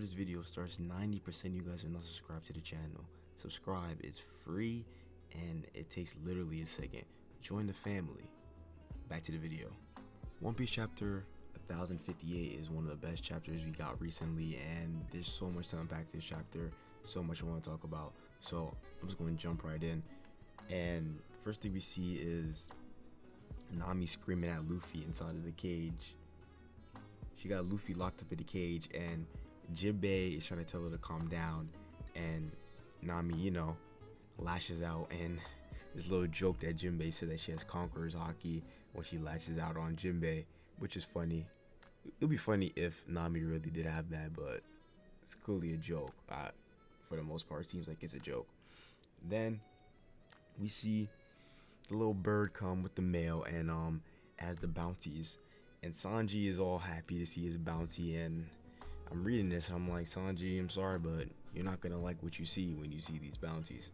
this video starts, 90% of you guys are not subscribed to the channel. Subscribe, it's free and it takes literally a second. Join the family. Back to the video. One Piece chapter 1058 is one of the best chapters we got recently, and there's so much to unpack this chapter, so much I want to talk about. So I'm just going to jump right in. And first thing we see is Nami screaming at Luffy inside of the cage. She got Luffy locked up in the cage, and Jinbei is trying to tell her to calm down, and Nami, lashes out. And this little joke that Jinbei said that she has Conqueror's Haki when she lashes out on Jinbei, which is funny. It'd be funny if Nami really did have that, but it's clearly a joke. For the most part, it seems like it's a joke. Then we see the little bird come with the mail and has the bounties, and Sanji is all happy to see his bounty. And I'm reading this and I'm like, Sanji, I'm sorry, but you're not gonna like what you see when you see these bounties.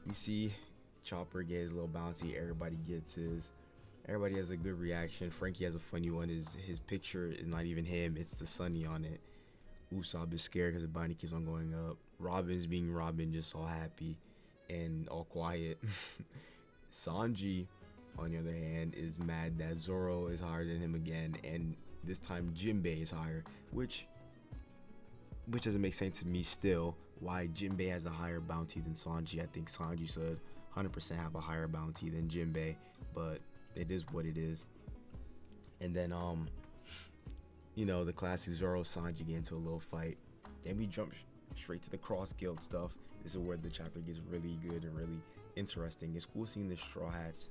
We see Chopper get his little bounty, everybody gets his. Everybody has a good reaction. Frankie has a funny one. His picture is not even him, it's the Sunny on it. Usopp is scared because the bounty keeps on going up. Robin's being Robin, just all happy and all quiet. Sanji, on the other hand, is mad that Zoro is higher than him again, and this time Jinbei is higher, which doesn't make sense to me still. Why Jinbei has a higher bounty than Sanji? I think Sanji should 100% have a higher bounty than Jinbei, but it is what it is. And then the classic Zoro Sanji get into a little fight, and we jump straight to the Cross Guild stuff. This is where the chapter gets really good and really interesting. It's cool seeing the Straw Hats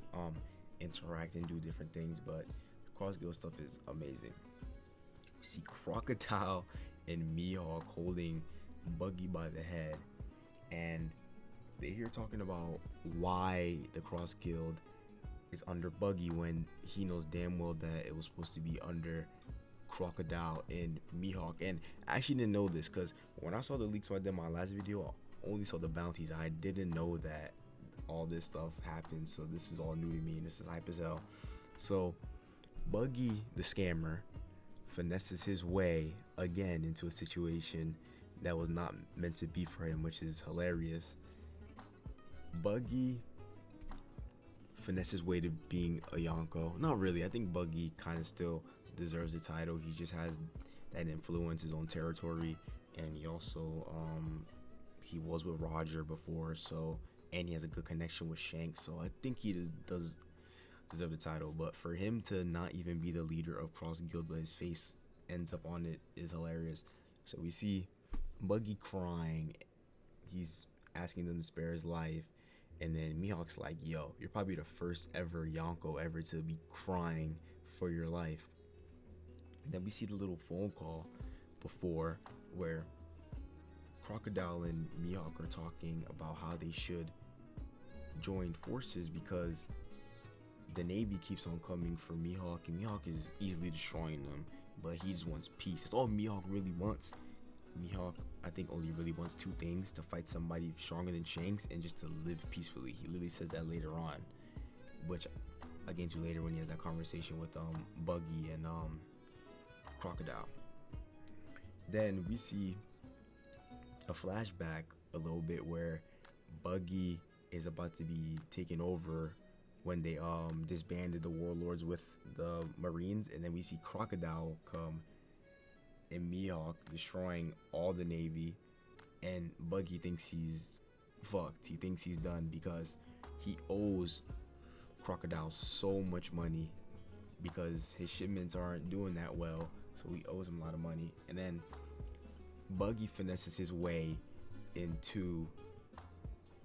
interact and do different things, but the Cross Guild stuff is amazing. We see Crocodile and Mihawk holding Buggy by the head, and they hear talking about why the Cross Guild is under Buggy when he knows damn well that it was supposed to be under Crocodile and Mihawk. And I actually didn't know this, because when I saw the leaks when I did my last video, I only saw the bounties. I didn't know that all this stuff happened, so this was all new to me, and this is hype as hell. So Buggy the scammer finesses his way again into a situation that was not meant to be for him, which is hilarious. Buggy finesses his way to being a Yonko. Not really. I think Buggy kind of still deserves the title. He just has that influence, his own territory, and he also he was with Roger before, so, and he has a good connection with Shanks, so I think he does deserve the title. But for him to not even be the leader of Cross Guild, but his face ends up on it, is hilarious. So we see Buggy crying. He's asking them to spare his life, and then Mihawk's like, yo, you're probably the first ever Yonko ever to be crying for your life. And then we see the little phone call before where Crocodile and Mihawk are talking about how they should join forces because the Navy keeps on coming for Mihawk, and Mihawk is easily destroying them, but he just wants peace. That's all Mihawk really wants. Mihawk, I think, only really wants two things: to fight somebody stronger than Shanks and just to live peacefully. He literally says that later on, which I'll get into later when he has that conversation with Buggy and Crocodile. Then we see a flashback a little bit where Buggy is about to be taken over when they disbanded the warlords with the Marines, and then we see Crocodile come and Mihawk destroying all the Navy, and Buggy thinks he's fucked. He thinks he's done because he owes Crocodile so much money because his shipments aren't doing that well, so he owes him a lot of money. And then Buggy finesses his way into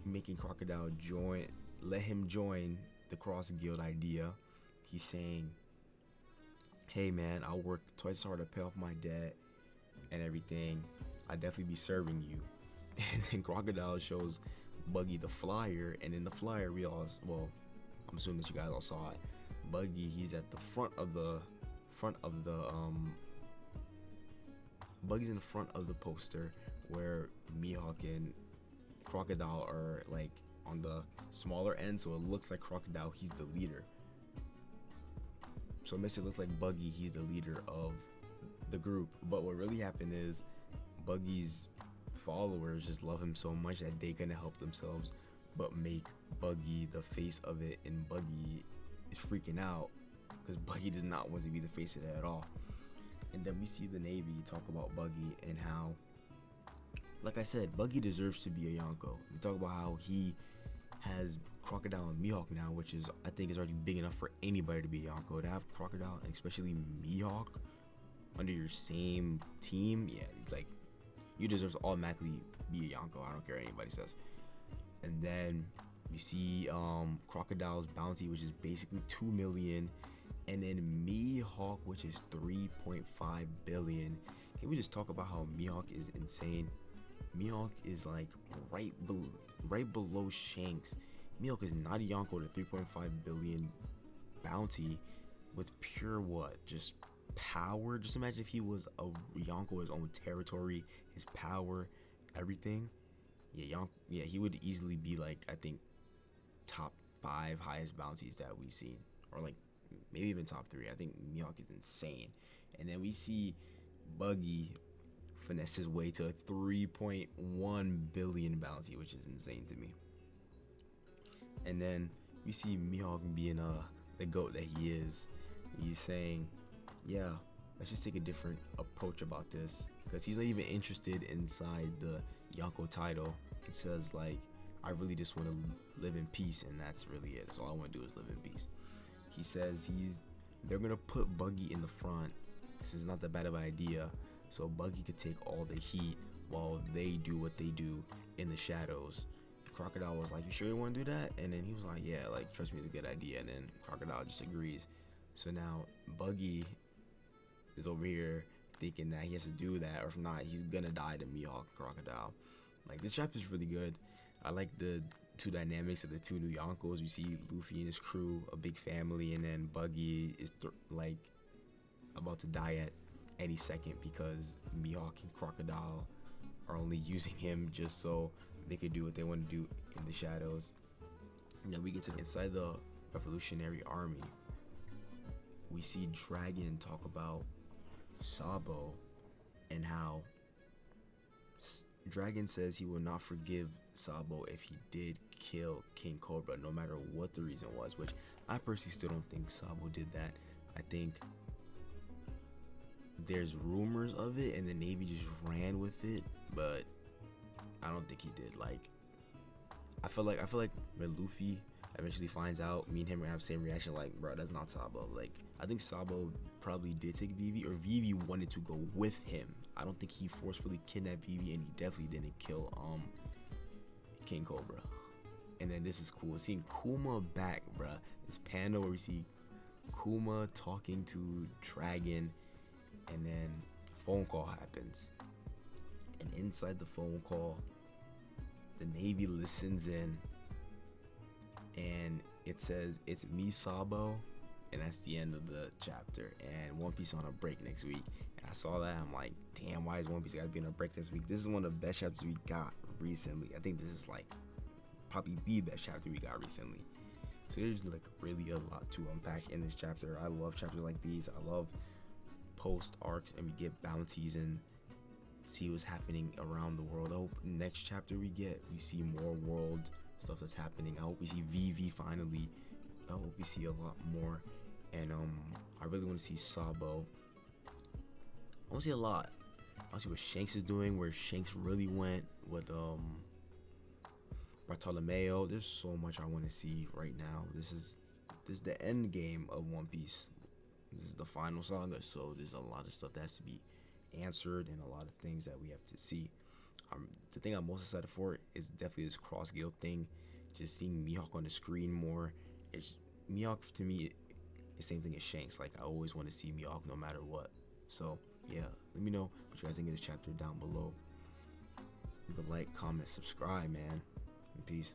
making Crocodile let him join the Cross Guild idea. He's saying, hey man, I'll work twice as hard to pay off my debt and everything. I'll definitely be serving you. And then Crocodile shows Buggy the flyer, and in the flyer I'm assuming that you guys all saw it. Buggy, he's at the Buggy's in the front of the poster where Mihawk and Crocodile are like on the smaller end, so it looks like Crocodile, he's the leader. So it makes it look like Buggy, he's the leader of the group. But what really happened is Buggy's followers just love him so much that they gonna help themselves but make Buggy the face of it, and Buggy is freaking out because Buggy does not want to be the face of it at all. And then we see the Navy talk about Buggy and how, like I said, Buggy deserves to be a Yonko. We talk about how he has Crocodile and Mihawk now, which is, I think, is already big enough for anybody to be a Yonko. To have Crocodile and especially Mihawk under your same team, yeah, like, you deserve to automatically be a Yonko. I don't care what anybody says. And then we see Crocodile's bounty, which is basically 2 million, and then Mihawk, which is 3.5 billion. Can we just talk about how Mihawk is insane? Mihawk is like right below Shanks. Mihawk is not a Yonko to 3.5 billion bounty with pure what? Just power. Just imagine if he was a Yonko, his own territory, his power, everything. Yeah, he would easily be like, I think, top 5 highest bounties that we've seen, or like maybe even top 3. I think Mihawk is insane. And then we see Buggy finesse his way to a 3.1 billion bounty, which is insane to me. And then we see Mihawk being the GOAT that he is. He's saying, yeah, let's just take a different approach about this, because he's not even interested inside the Yonko title. It says like, I really just want to live in peace, and that's really it. That's all I want to do is live in peace. He says they're gonna put Buggy in the front. This is not that bad of an idea, so Buggy could take all the heat while they do what they do in the shadows. Crocodile was like, you sure you want to do that? And then he was like, yeah, like, trust me, it's a good idea. And then Crocodile just agrees. So now Buggy is over here thinking that he has to do that, or if not, he's gonna die to Mihawk Crocodile. Like, this chapter is really good. I like the two dynamics of the two new Yonkos. We see Luffy and his crew, a big family, and then Buggy is like about to die at any second because Mihawk and Crocodile are only using him just so they could do what they want to do in the shadows. And then we get to inside the Revolutionary Army. We see Dragon talk about Sabo and how Dragon says he will not forgive Sabo if he did kill King Cobra, no matter what the reason was, which I personally still don't think Sabo did that. I think there's rumors of it and the Navy just ran with it, but I don't think he did. Like, I feel like when Luffy eventually finds out, me and him are gonna have the same reaction, like, bro, that's not Sabo. Like, I think Sabo probably did take Vivi, or Vivi wanted to go with him. I don't think he forcefully kidnapped Vivi, and he definitely didn't kill King Cobra. And then this is cool, seeing Kuma back, bruh. This panel where we see Kuma talking to Dragon, and then a phone call happens. And inside the phone call, the Navy listens in, and it says, it's me, Sabo, and that's the end of the chapter. And One Piece on a break next week. And I saw that, I'm like, damn, why is One Piece gotta be on a break this week? This is one of the best chapters we got recently. I think this is like probably the best chapter we got recently. So there's like really a lot to unpack in this chapter. I love chapters like these. I love post arcs, and we get bounties and see what's happening around the world. I hope next chapter we see more world stuff that's happening. I hope we see Vivi finally. I hope we see a lot more. And I really want to see Sabo. I want to see a lot. I want to see what Shanks is doing, where Shanks really went with Bartolomeo. There's so much I want to see right now. This is the end game of One Piece. This is the final saga, so there's a lot of stuff that has to be answered and a lot of things that we have to see. The thing I'm most excited for is definitely this cross guild thing. Just seeing Mihawk on the screen more. Mihawk to me is the same thing as Shanks. Like, I always want to see Mihawk no matter what. So yeah, let me know what you guys think of this chapter down below. Leave a like, comment, subscribe, man. And peace.